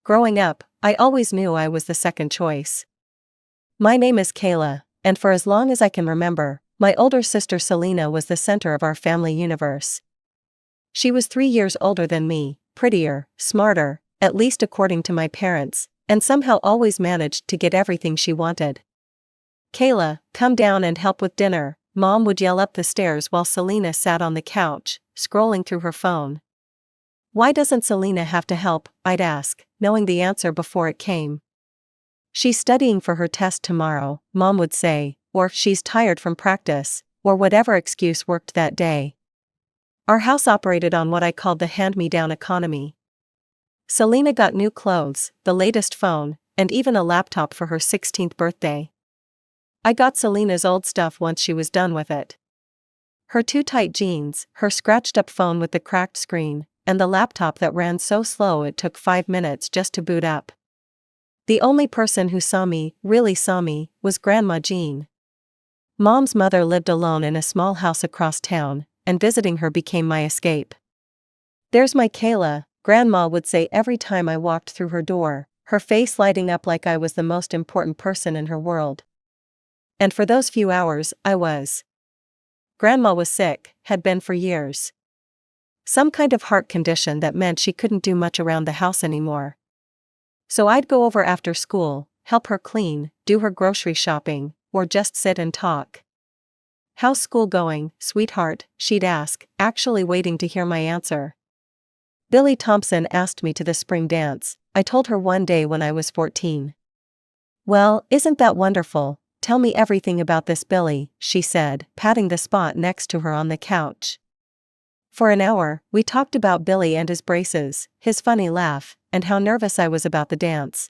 Growing up, I always knew I was the second choice. My name is Kayla, and for as long as I can remember, my older sister Selina was the center of our family universe. She was 3 years older than me, prettier, smarter, at least according to my parents, and somehow always managed to get everything she wanted. "Kayla, come down and help with dinner," Mom would yell up the stairs while Selina sat on the couch, scrolling through her phone. "Why doesn't Selina have to help?" I'd ask, knowing the answer before it came. "She's studying for her test tomorrow," Mom would say, or "she's tired from practice," or whatever excuse worked that day. Our house operated on what I called the hand-me-down economy. Selina got new clothes, the latest phone, and even a laptop for her 16th birthday. I got Selina's old stuff once she was done with it. Her too tight jeans, her scratched-up phone with the cracked screen, and the laptop that ran so slow it took 5 minutes just to boot up. The only person who really saw me, was Grandma Jean. Mom's mother lived alone in a small house across town, and visiting her became my escape. "There's my Kayla," Grandma would say every time I walked through her door, her face lighting up like I was the most important person in her world. And for those few hours, I was. Grandma was sick, had been for years. Some kind of heart condition that meant she couldn't do much around the house anymore. So I'd go over after school, help her clean, do her grocery shopping, or just sit and talk. "How's school going, sweetheart?" she'd ask, actually waiting to hear my answer. "Billy Thompson asked me to the spring dance," I told her one day when I was 14. "Well, isn't that wonderful? Tell me everything about this Billy," she said, patting the spot next to her on the couch. For an hour, we talked about Billy and his braces, his funny laugh, and how nervous I was about the dance.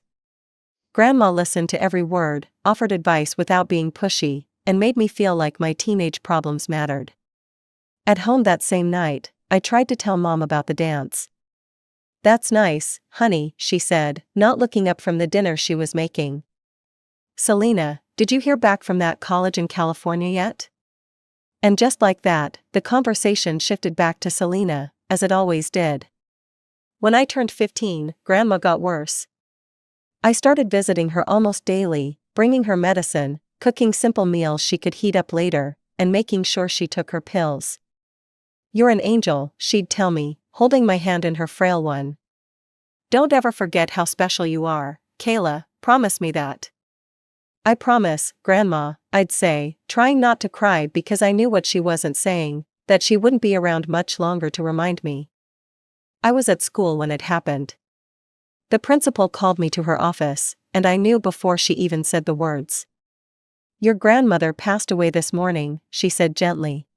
Grandma listened to every word, offered advice without being pushy, and made me feel like my teenage problems mattered. At home that same night, I tried to tell Mom about the dance. "That's nice, honey," she said, not looking up from the dinner she was making. "Selina, did you hear back from that college in California yet?" And just like that, the conversation shifted back to Selina, as it always did. When I turned 15, Grandma got worse. I started visiting her almost daily, bringing her medicine, cooking simple meals she could heat up later, and making sure she took her pills. "You're an angel," she'd tell me, holding my hand in her frail one. "Don't ever forget how special you are, Kayla, promise me that." "I promise, Grandma," I'd say, trying not to cry because I knew what she wasn't saying, that she wouldn't be around much longer to remind me. I was at school when it happened. The principal called me to her office, and I knew before she even said the words. "Your grandmother passed away this morning," she said gently.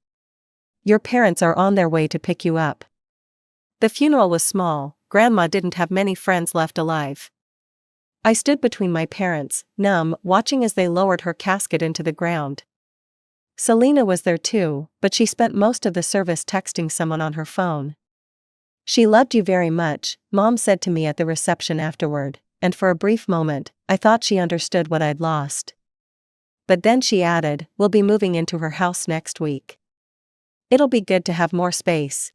"Your parents are on their way to pick you up." The funeral was small. Grandma didn't have many friends left alive. I stood between my parents, numb, watching as they lowered her casket into the ground. Selina was there too, but she spent most of the service texting someone on her phone. "She loved you very much," Mom said to me at the reception afterward, and for a brief moment, I thought she understood what I'd lost. But then she added, "We'll be moving into her house next week. It'll be good to have more space."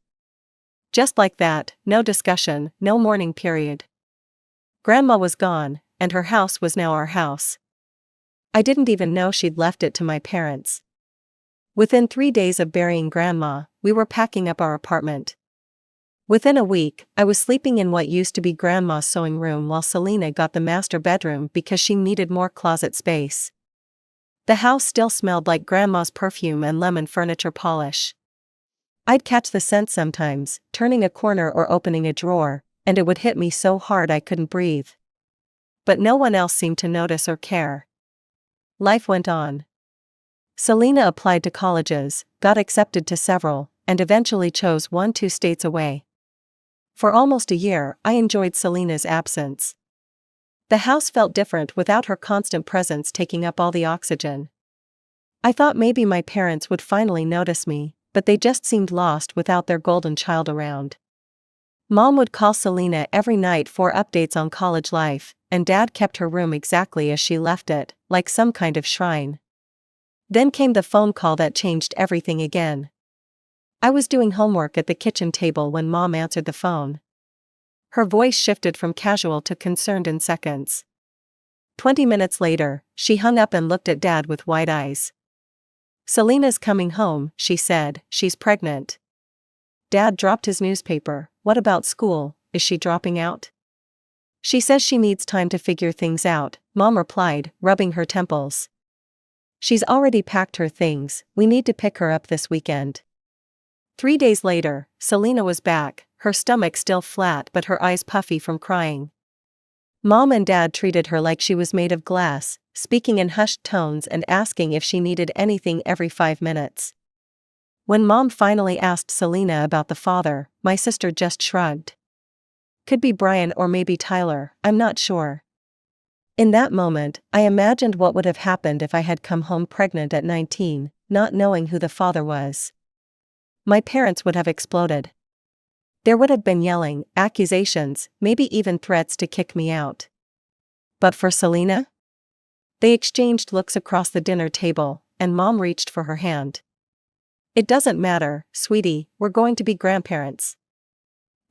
Just like that, no discussion, no mourning period. Grandma was gone, and her house was now our house. I didn't even know she'd left it to my parents. Within 3 days of burying Grandma, we were packing up our apartment. Within a week, I was sleeping in what used to be Grandma's sewing room while Selina got the master bedroom because she needed more closet space. The house still smelled like Grandma's perfume and lemon furniture polish. I'd catch the scent sometimes, turning a corner or opening a drawer, and it would hit me so hard I couldn't breathe. But no one else seemed to notice or care. Life went on. Selina applied to colleges, got accepted to several, and eventually chose one 2 states away. For almost a year, I enjoyed Selina's absence. The house felt different without her constant presence taking up all the oxygen. I thought maybe my parents would finally notice me, but they just seemed lost without their golden child around. Mom would call Selina every night for updates on college life, and Dad kept her room exactly as she left it, like some kind of shrine. Then came the phone call that changed everything again. I was doing homework at the kitchen table when Mom answered the phone. Her voice shifted from casual to concerned in seconds. 20 minutes later, she hung up and looked at Dad with wide eyes. "Selina's coming home," she said. "She's pregnant." Dad dropped his newspaper. "What about school? Is she dropping out?" "She says she needs time to figure things out," Mom replied, rubbing her temples. "She's already packed her things. We need to pick her up this weekend." 3 days later, Selina was back, her stomach still flat but her eyes puffy from crying. Mom and Dad treated her like she was made of glass, speaking in hushed tones and asking if she needed anything every 5 minutes. When Mom finally asked Selina about the father, my sister just shrugged. "Could be Brian or maybe Tyler, I'm not sure." In that moment, I imagined what would have happened if I had come home pregnant at 19, not knowing who the father was. My parents would have exploded. There would have been yelling, accusations, maybe even threats to kick me out. But for Selina? They exchanged looks across the dinner table, and Mom reached for her hand. "It doesn't matter, sweetie, we're going to be grandparents."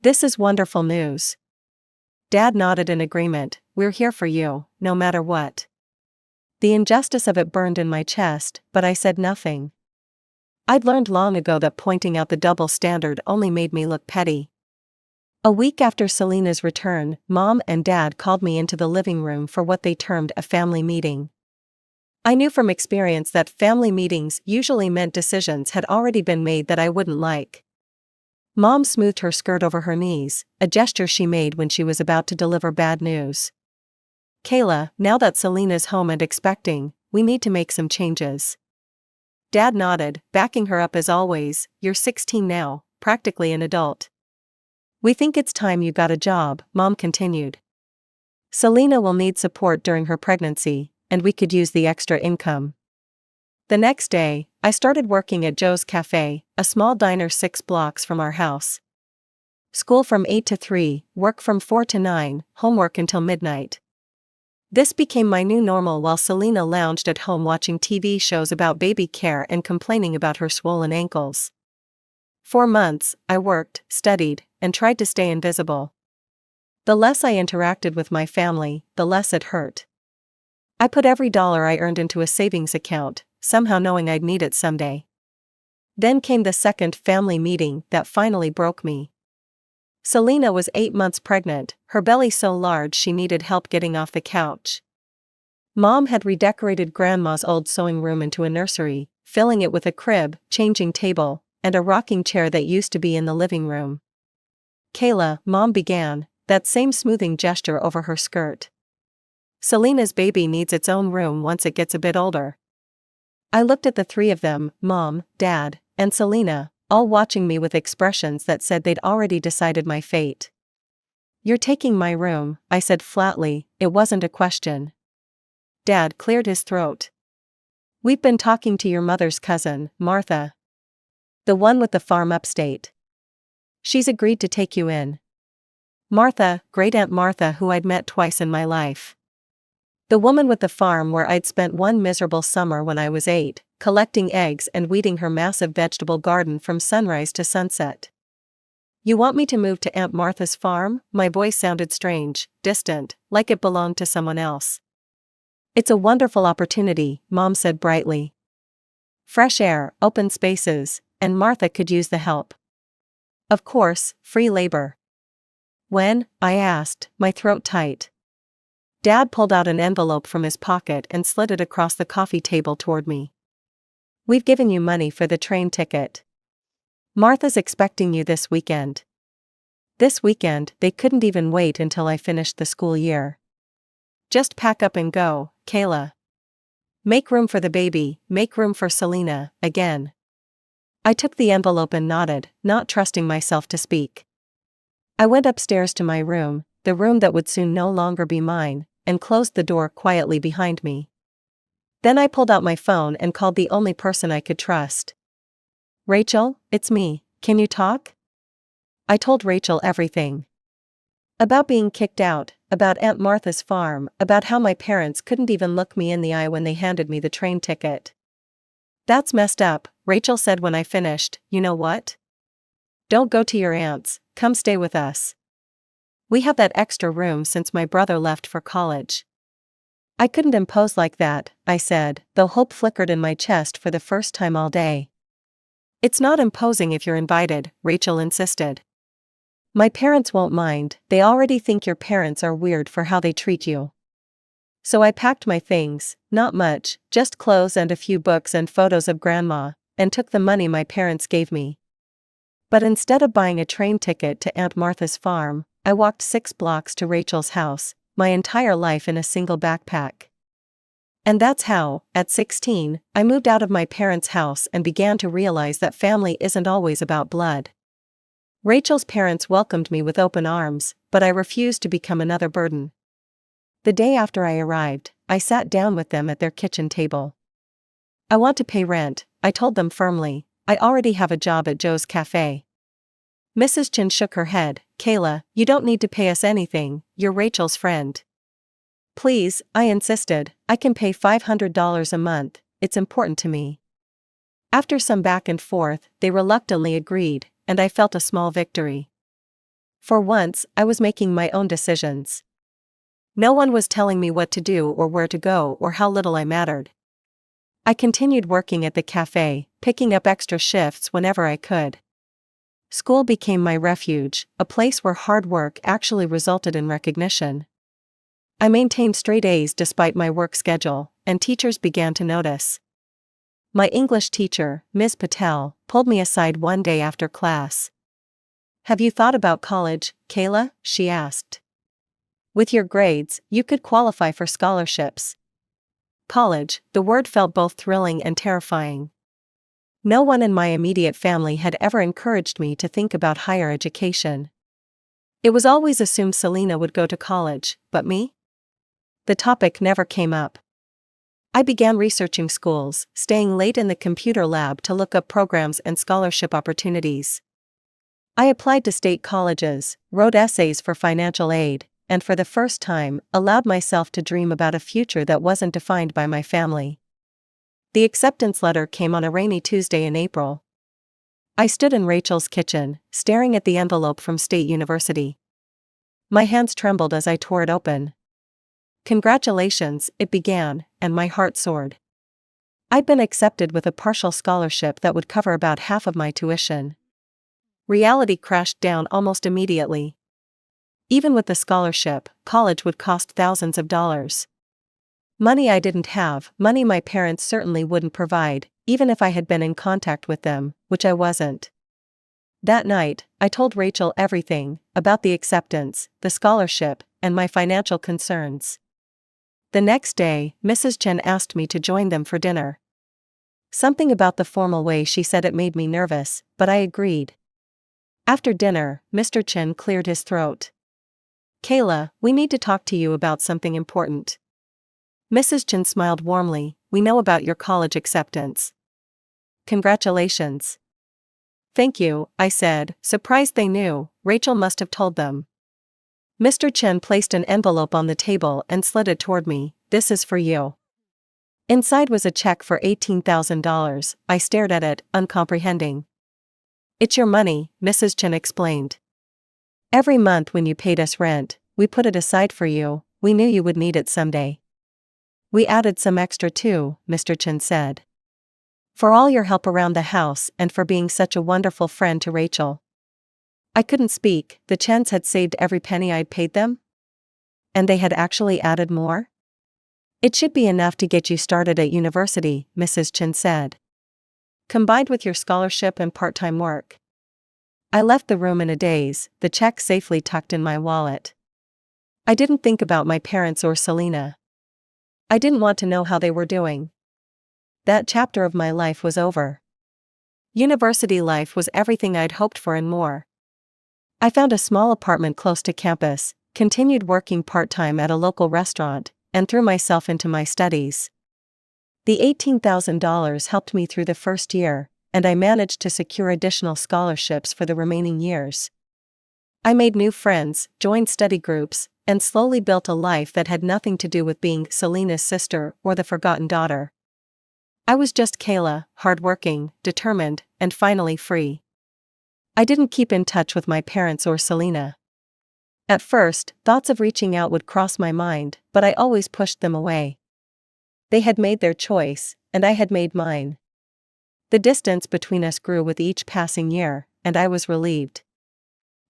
"This is wonderful news." Dad nodded in agreement. "We're here for you, no matter what." The injustice of it burned in my chest, but I said nothing. I'd learned long ago that pointing out the double standard only made me look petty. A week after Selina's return, Mom and Dad called me into the living room for what they termed a family meeting. I knew from experience that family meetings usually meant decisions had already been made that I wouldn't like. Mom smoothed her skirt over her knees, a gesture she made when she was about to deliver bad news. "Kayla, now that Selina's home and expecting, we need to make some changes." Dad nodded, backing her up as always. "You're 16 now, practically an adult. We think it's time you got a job," Mom continued. "Selina will need support during her pregnancy, and we could use the extra income." The next day, I started working at Joe's Cafe, a small diner 6 blocks from our house. School from 8 to 3, work from 4 to 9, homework until midnight. This became my new normal while Selina lounged at home watching TV shows about baby care and complaining about her swollen ankles. 4 months, I worked, studied, and tried to stay invisible. The less I interacted with my family, the less it hurt. I put every dollar I earned into a savings account, somehow knowing I'd need it someday. Then came the second family meeting that finally broke me. Selina was 8 months pregnant, her belly so large she needed help getting off the couch. Mom had redecorated Grandma's old sewing room into a nursery, filling it with a crib, changing table, and a rocking chair that used to be in the living room. "Kayla," Mom began, that same smoothing gesture over her skirt. "Selina's baby needs its own room once it gets a bit older." I looked at the three of them, Mom, Dad, and Selina, all watching me with expressions that said they'd already decided my fate. "You're taking my room," I said flatly. It wasn't a question. Dad cleared his throat. "We've been talking to your mother's cousin, Martha. The one with the farm upstate. She's agreed to take you in." Martha, Great Aunt Martha, who I'd met twice in my life. The woman with the farm where I'd spent one miserable summer when I was 8, collecting eggs and weeding her massive vegetable garden from sunrise to sunset. "You want me to move to Aunt Martha's farm?" My voice sounded strange, distant, like it belonged to someone else. "It's a wonderful opportunity," Mom said brightly. "Fresh air, open spaces, and Martha could use the help. Of course, free labor." "When?" I asked, my throat tight. Dad pulled out an envelope from his pocket and slid it across the coffee table toward me. "We've given you money for the train ticket. Martha's expecting you this weekend." This weekend, they couldn't even wait until I finished the school year. "Just pack up and go, Kayla. Make room for the baby, make room for Selina, again." I took the envelope and nodded, not trusting myself to speak. I went upstairs to my room, the room that would soon no longer be mine, and closed the door quietly behind me. Then I pulled out my phone and called the only person I could trust. "Rachel, it's me, can you talk?" I told Rachel everything. About being kicked out, about Aunt Martha's farm, about how my parents couldn't even look me in the eye when they handed me the train ticket. "That's messed up," Rachel said when I finished. "You know what? Don't go to your aunt's, come stay with us." We have that extra room since my brother left for college. I couldn't impose like that, I said, though hope flickered in my chest for the first time all day. It's not imposing if you're invited, Rachel insisted. My parents won't mind, they already think your parents are weird for how they treat you. So I packed my things, not much, just clothes and a few books and photos of grandma, and took the money my parents gave me. But instead of buying a train ticket to Aunt Martha's farm, I walked 6 blocks to Rachel's house, my entire life in a single backpack. And that's how, at 16, I moved out of my parents' house and began to realize that family isn't always about blood. Rachel's parents welcomed me with open arms, but I refused to become another burden. The day after I arrived, I sat down with them at their kitchen table. I want to pay rent, I told them firmly. I already have a job at Joe's Cafe. Mrs. Chin shook her head. Kayla, you don't need to pay us anything, you're Rachel's friend. Please, I insisted, I can pay $500 a month, it's important to me. After some back and forth, they reluctantly agreed, and I felt a small victory. For once, I was making my own decisions. No one was telling me what to do or where to go or how little I mattered. I continued working at the cafe, picking up extra shifts whenever I could. School became my refuge, a place where hard work actually resulted in recognition. I maintained straight A's despite my work schedule, and teachers began to notice. My English teacher, Ms. Patel, pulled me aside one day after class. Have you thought about college, Kayla? She asked. With your grades, you could qualify for scholarships. College, the word felt both thrilling and terrifying. No one in my immediate family had ever encouraged me to think about higher education. It was always assumed Selina would go to college, but me? The topic never came up. I began researching schools, staying late in the computer lab to look up programs and scholarship opportunities. I applied to state colleges, wrote essays for financial aid, and for the first time, allowed myself to dream about a future that wasn't defined by my family. The acceptance letter came on a rainy Tuesday in April. I stood in Rachel's kitchen, staring at the envelope from State University. My hands trembled as I tore it open. Congratulations, it began, and my heart soared. I'd been accepted with a partial scholarship that would cover about half of my tuition. Reality crashed down almost immediately. Even with the scholarship, college would cost thousands of dollars. Money I didn't have, money my parents certainly wouldn't provide, even if I had been in contact with them, which I wasn't. That night, I told Rachel everything, about the acceptance, the scholarship, and my financial concerns. The next day, Mrs. Chen asked me to join them for dinner. Something about the formal way she said it made me nervous, but I agreed. After dinner, Mr. Chen cleared his throat. Kayla, we need to talk to you about something important. Mrs. Chen smiled warmly. We know about your college acceptance. Congratulations. Thank you, I said, surprised they knew. Rachel must have told them. Mr. Chen placed an envelope on the table and slid it toward me. This is for you. Inside was a check for $18,000. I stared at it, uncomprehending. It's your money, Mrs. Chen explained. Every month when you paid us rent, we put it aside for you. We knew you would need it someday. We added some extra too, Mr. Chen said. For all your help around the house and for being such a wonderful friend to Rachel. I couldn't speak. The Chens had saved every penny I'd paid them? And they had actually added more? It should be enough to get you started at university, Mrs. Chen said. Combined with your scholarship and part-time work. I left the room in a daze, the check safely tucked in my wallet. I didn't think about my parents or Selina. I didn't want to know how they were doing. That chapter of my life was over. University life was everything I'd hoped for and more. I found a small apartment close to campus, continued working part-time at a local restaurant, and threw myself into my studies. The $18,000 helped me through the first year, and I managed to secure additional scholarships for the remaining years. I made new friends, joined study groups, and slowly built a life that had nothing to do with being Selina's sister or the forgotten daughter. I was just Kayla, hardworking, determined, and finally free. I didn't keep in touch with my parents or Selina. At first, thoughts of reaching out would cross my mind, but I always pushed them away. They had made their choice, and I had made mine. The distance between us grew with each passing year, and I was relieved.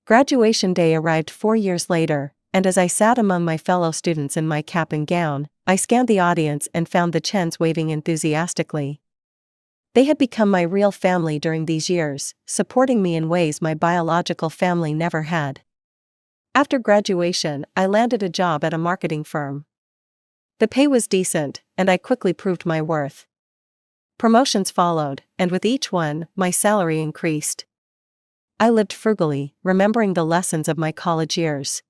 Graduation day arrived 4 years later, and as I sat among my fellow students in my cap and gown, I scanned the audience and found the Chens waving enthusiastically. They had become my real family during these years, supporting me in ways my biological family never had. After graduation, I landed a job at a marketing firm. The pay was decent, and I quickly proved my worth. Promotions followed, and with each one, my salary increased. I lived frugally, remembering the lessons of my college years.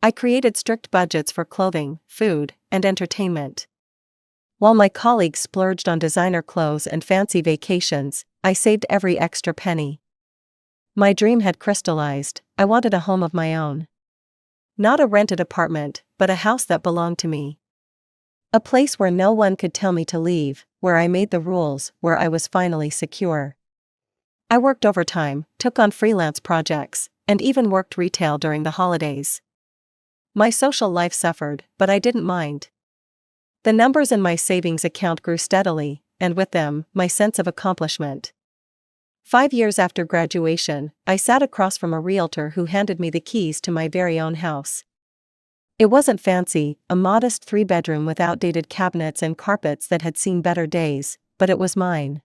I created strict budgets for clothing, food, and entertainment. While my colleagues splurged on designer clothes and fancy vacations, I saved every extra penny. My dream had crystallized. I wanted a home of my own. Not a rented apartment, but a house that belonged to me. A place where no one could tell me to leave, where I made the rules, where I was finally secure. I worked overtime, took on freelance projects, and even worked retail during the holidays. My social life suffered, but I didn't mind. The numbers in my savings account grew steadily, and with them, my sense of accomplishment. 5 years after graduation, I sat across from a realtor who handed me the keys to my very own house. It wasn't fancy, a modest 3-bedroom with outdated cabinets and carpets that had seen better days, but it was mine.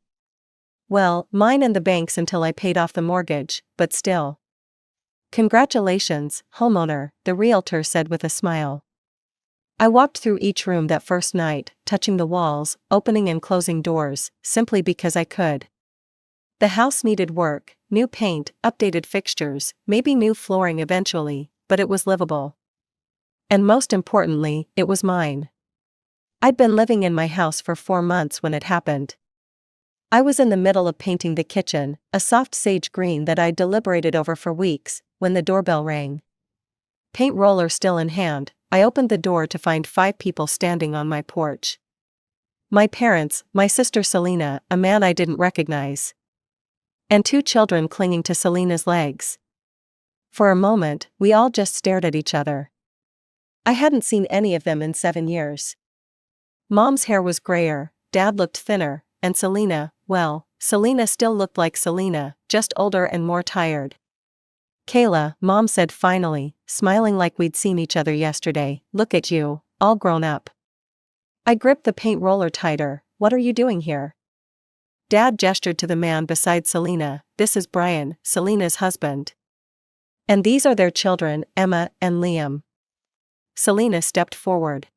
Well, mine and the bank's until I paid off the mortgage, but still. "Congratulations, homeowner," the realtor said with a smile. I walked through each room that first night, touching the walls, opening and closing doors, simply because I could. The house needed work, new paint, updated fixtures, maybe new flooring eventually, but it was livable. And most importantly, it was mine. I'd been living in my house for 4 months when it happened. I was in the middle of painting the kitchen, a soft sage green that I'd deliberated over for weeks, when the doorbell rang. Paint roller still in hand, I opened the door to find 5 people standing on my porch. My parents, my sister Selina, a man I didn't recognize, and 2 children clinging to Selina's legs. For a moment, we all just stared at each other. I hadn't seen any of them in 7 years. Mom's hair was grayer, Dad looked thinner, and Selina, well, Selina still looked like Selina, just older and more tired. "Kayla," Mom said finally, smiling like we'd seen each other yesterday, "look at you, all grown up." I gripped the paint roller tighter. "What are you doing here?" Dad gestured to the man beside Selina. "This is Brian, Selina's husband. And these are their children, Emma and Liam." Selina stepped forward.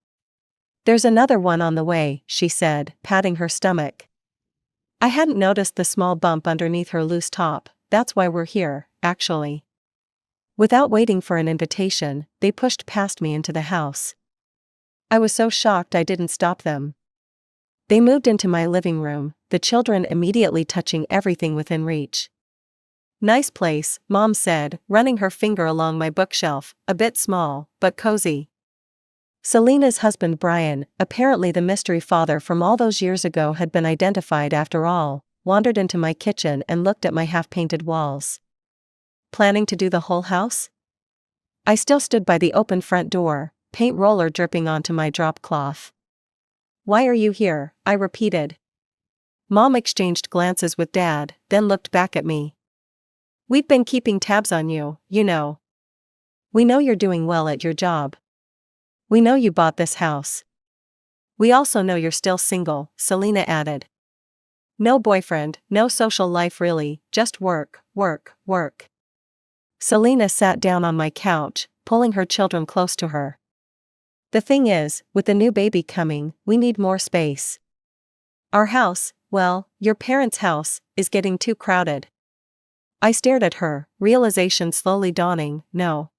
"There's another one on the way," she said, patting her stomach. I hadn't noticed the small bump underneath her loose top. "That's why we're here, actually." Without waiting for an invitation, they pushed past me into the house. I was so shocked I didn't stop them. They moved into my living room, the children immediately touching everything within reach. "Nice place," Mom said, running her finger along my bookshelf, "a bit small, but cozy." Selina's husband Brian, apparently the mystery father from all those years ago, had been identified after all, wandered into my kitchen and looked at my half-painted walls. "Planning to do the whole house?" I still stood by the open front door, paint roller dripping onto my drop cloth. "Why are you here?" I repeated. Mom exchanged glances with Dad, then looked back at me. "We've been keeping tabs on you, you know. We know you're doing well at your job. We know you bought this house. We also know you're still single," Selina added. "No boyfriend, no social life really, just work, work, work." Selina sat down on my couch, pulling her children close to her. "The thing is, with the new baby coming, we need more space. Our house, well, your parents' house, is getting too crowded." I stared at her, realization slowly dawning. "No.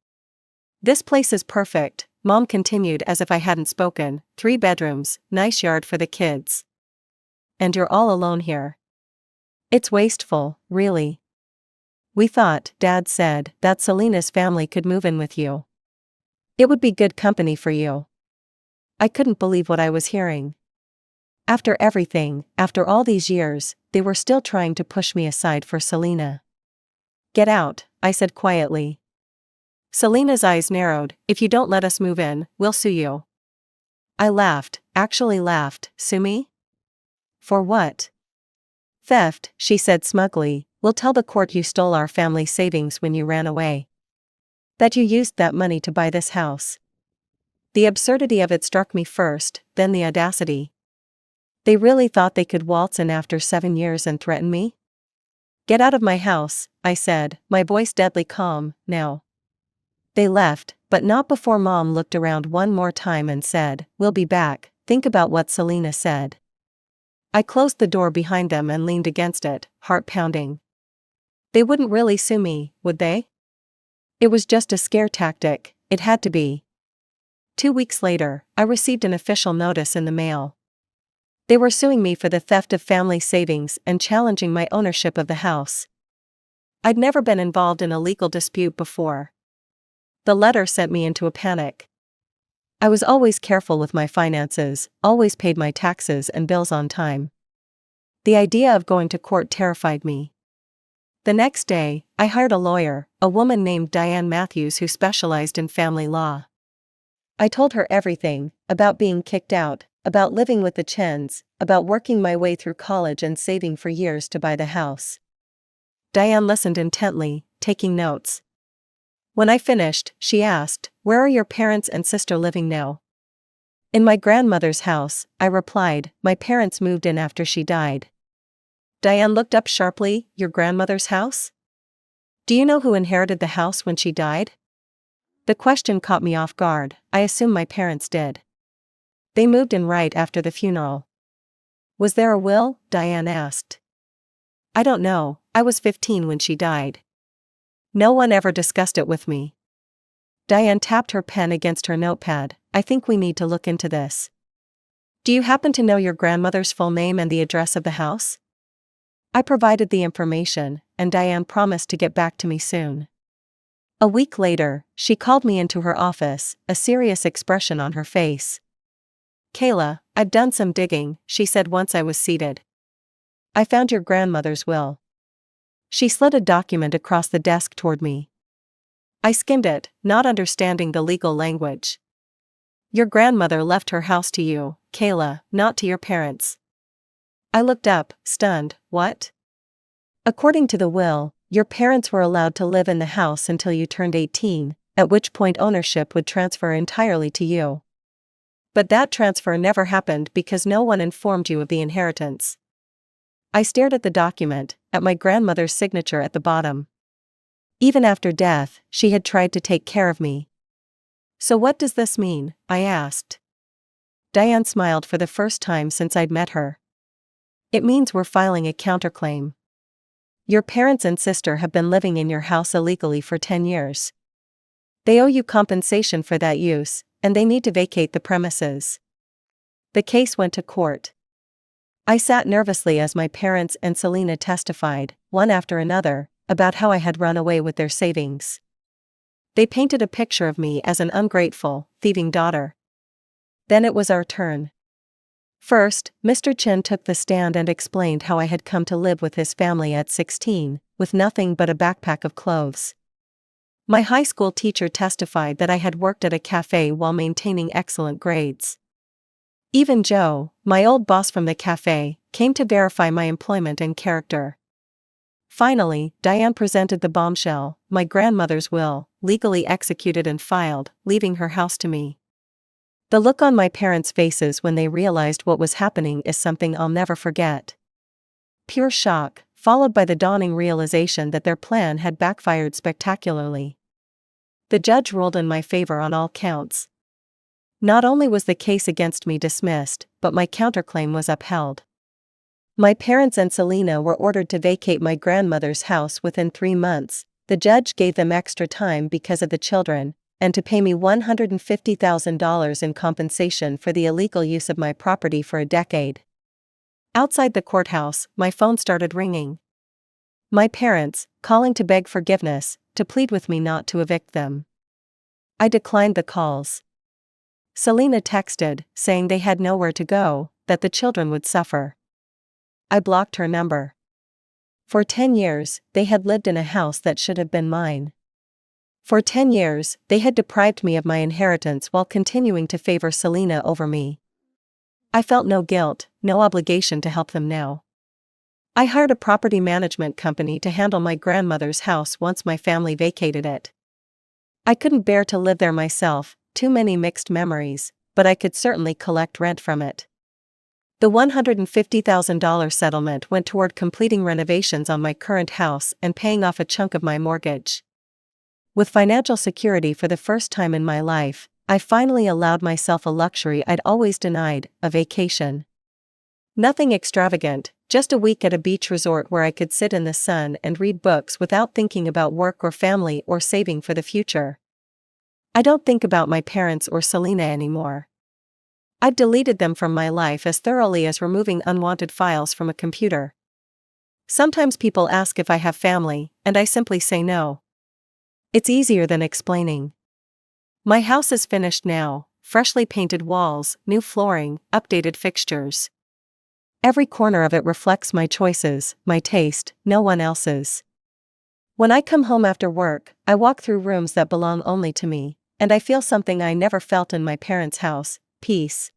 This place is perfect," Mom continued as if I hadn't spoken. 3 bedrooms, nice yard for the kids. And you're all alone here. It's wasteful, really." "We thought," Dad said, "that Selina's family could move in with you. It would be good company for you." I couldn't believe what I was hearing. After everything, after all these years, they were still trying to push me aside for Selina. "Get out," I said quietly. Selina's eyes narrowed. If you don't let us move in, we'll sue you. I laughed, actually laughed. Sue me? For what? Theft, she said smugly. We'll tell the court you stole our family savings when you ran away. That you used that money to buy this house. The absurdity of it struck me first, then the audacity. They really thought they could waltz in after 7 years and threaten me? Get out of my house, I said, my voice deadly calm. Now. They left, but not before Mom looked around one more time and said, we'll be back. Think about what Selina said. I closed the door behind them and leaned against it, heart pounding. They wouldn't really sue me, would they? It was just a scare tactic, it had to be. 2 weeks later, I received an official notice in the mail. They were suing me for the theft of family savings and challenging my ownership of the house. I'd never been involved in a legal dispute before. The letter sent me into a panic. I was always careful with my finances, always paid my taxes and bills on time. The idea of going to court terrified me. The next day, I hired a lawyer, a woman named Diane Matthews who specialized in family law. I told her everything, about being kicked out, about living with the Chens, about working my way through college and saving for years to buy the house. Diane listened intently, taking notes. When I finished, she asked, where are your parents and sister living now? In my grandmother's house, I replied, my parents moved in after she died. Diane looked up sharply, your grandmother's house? Do you know who inherited the house when she died? The question caught me off guard. I assume my parents did. They moved in right after the funeral. Was there a will? Diane asked. I don't know, I was 15 when she died. No one ever discussed it with me. Diane tapped her pen against her notepad. I think we need to look into this. Do you happen to know your grandmother's full name and the address of the house? I provided the information, and Diane promised to get back to me soon. A week later, she called me into her office, a serious expression on her face. Kayla, I've done some digging, she said once I was seated. I found your grandmother's will. She slid a document across the desk toward me. I skimmed it, not understanding the legal language. Your grandmother left her house to you, Kayla, not to your parents. I looked up, stunned. What? According to the will, your parents were allowed to live in the house until you turned 18, at which point ownership would transfer entirely to you. But that transfer never happened because no one informed you of the inheritance. I stared at the document, at my grandmother's signature at the bottom. Even after death, she had tried to take care of me. So what does this mean? I asked. Diane smiled for the first time since I'd met her. It means we're filing a counterclaim. Your parents and sister have been living in your house illegally for 10 years. They owe you compensation for that use, and they need to vacate the premises. The case went to court. I sat nervously as my parents and Selina testified, one after another, about how I had run away with their savings. They painted a picture of me as an ungrateful, thieving daughter. Then it was our turn. First, Mr. Chen took the stand and explained how I had come to live with his family at 16, with nothing but a backpack of clothes. My high school teacher testified that I had worked at a cafe while maintaining excellent grades. Even Joe, my old boss from the cafe, came to verify my employment and character. Finally, Diane presented the bombshell, my grandmother's will, legally executed and filed, leaving her house to me. The look on my parents' faces when they realized what was happening is something I'll never forget. Pure shock, followed by the dawning realization that their plan had backfired spectacularly. The judge ruled in my favor on all counts. Not only was the case against me dismissed, but my counterclaim was upheld. My parents and Selina were ordered to vacate my grandmother's house within 3 months. The judge gave them extra time because of the children, and to pay me $150,000 in compensation for the illegal use of my property for a decade. Outside the courthouse, my phone started ringing. My parents, calling to beg forgiveness, to plead with me not to evict them. I declined the calls. Selina texted, saying they had nowhere to go, that the children would suffer. I blocked her number. For 10 years, they had lived in a house that should have been mine. For 10 years, they had deprived me of my inheritance while continuing to favor Selina over me. I felt no guilt, no obligation to help them now. I hired a property management company to handle my grandmother's house once my family vacated it. I couldn't bear to live there myself, too many mixed memories, but I could certainly collect rent from it. The $150,000 settlement went toward completing renovations on my current house and paying off a chunk of my mortgage. With financial security for the first time in my life, I finally allowed myself a luxury I'd always denied: a vacation. Nothing extravagant, just a week at a beach resort where I could sit in the sun and read books without thinking about work or family or saving for the future. I don't think about my parents or Selina anymore. I've deleted them from my life as thoroughly as removing unwanted files from a computer. Sometimes people ask if I have family, and I simply say no. It's easier than explaining. My house is finished now, freshly painted walls, new flooring, updated fixtures. Every corner of it reflects my choices, my taste, no one else's. When I come home after work, I walk through rooms that belong only to me, and I feel something I never felt in my parents' house: peace.